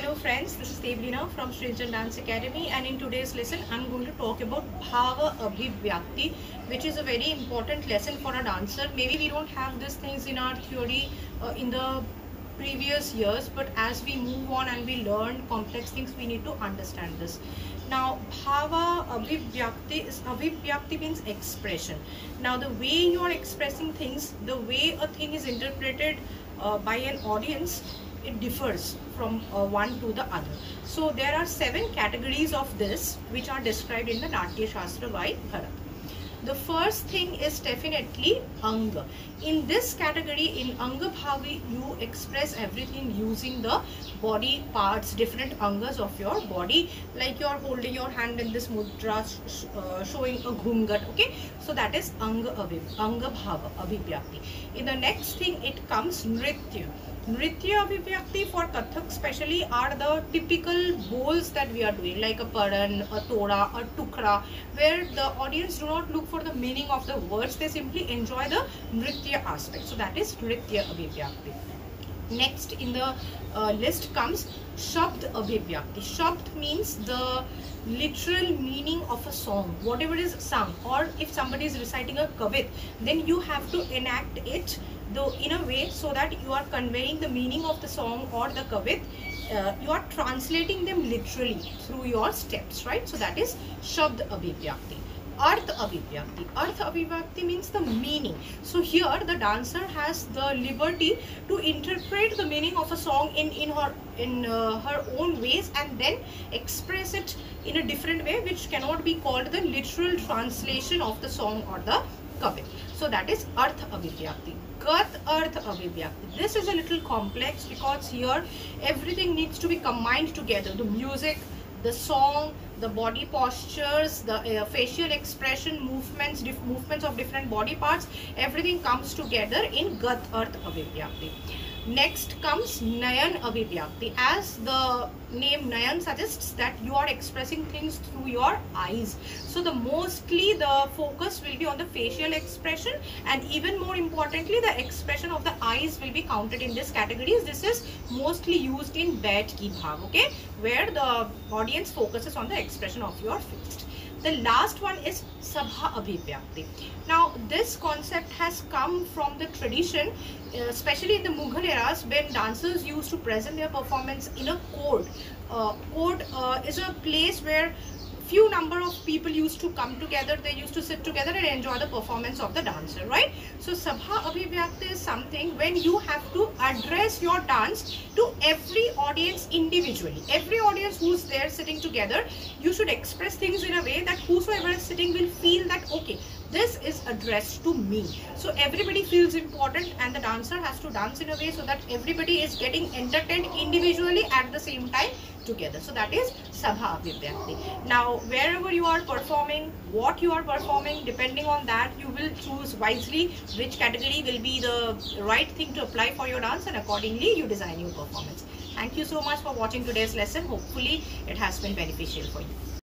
Hello friends, this is Devlina from Srinjan Dance Academy, and in today's lesson I'm going to talk about Bhava Abhivyakti, which is a very important lesson for a dancer. Maybe we don't have these things in our theory in the previous years, but as we move on and we learn complex things, we need to understand this. Now Bhava Abhivyakti means expression. Now the way you are expressing things, the way a thing is interpreted by an audience, it differs from one to the other. So there are 7 categories of this which are described in the Natya Shastra by Bharat. The first thing is definitely Anga. In this category, in Anga Bhavi, you express everything using the body parts, different angas of your body, like you are holding your hand in this mudra, showing a ghungat. Okay, so that is Anga Bhava Abhivyakti. In the next thing, it comes Nritya. Nritya Abhivyakti for Kathak especially are the typical bowls that we are doing, like a paran, a toda, a tukra, where the audience do not look for the meaning of the words, they simply enjoy the Nritya aspect. So that is Nritya Abhivyakti. Next in the list comes Shabd Abhivyakti. Shabd means the literal meaning of a song, whatever is sung, or if somebody is reciting a kavit, then you have to enact it in a way so that you are conveying the meaning of the song or the kavit. You are translating them literally through your steps, right? So that is Shabd Abhivyakti. Arth Abhivyakti. Arth Abhivyakti means the meaning. So here the dancer has the liberty to interpret the meaning of a song in her own ways and then express it in a different way, which cannot be called the literal translation of the song or the kavit. So that is Arth Abhivyakti. Gat Arth Abhivyakti. This is a little complex because here everything needs to be combined together. The music, the song, the body postures, the facial expression, movements of different body parts, everything comes together in Gat Arth Abhivyakti. Next comes Nayan Abhivyakti. As the name Nayan suggests, that you are expressing things through your eyes. So mostly the focus will be on the facial expression, and even more importantly, the expression of the eyes will be counted in this category. This is mostly used in Baith Ki Bhav, okay, where the audience focuses on the expression of your face. The last one is Sabha Abhivyakti. Now this concept has come from the tradition, especially in the Mughal eras, when dancers used to present their performance in a court. Court is a place where few number of people used to come together, they used to sit together and enjoy the performance of the dancer, right? So Sabha Abhivyakti is something when you have to address your dance to every audience individually. Every audience who's there sitting together, you should express things in a way that whosoever is sitting will feel that, okay, this is addressed to me. So everybody feels important, and the dancer has to dance in a way so that everybody is getting entertained individually at the same time together. So that is Sabha Abhivyakti. Now wherever you are performing, what you are performing, depending on that you will choose wisely which category will be the right thing to apply for your dance, and accordingly you design your performance. Thank you so much for watching today's lesson. Hopefully it has been beneficial for you.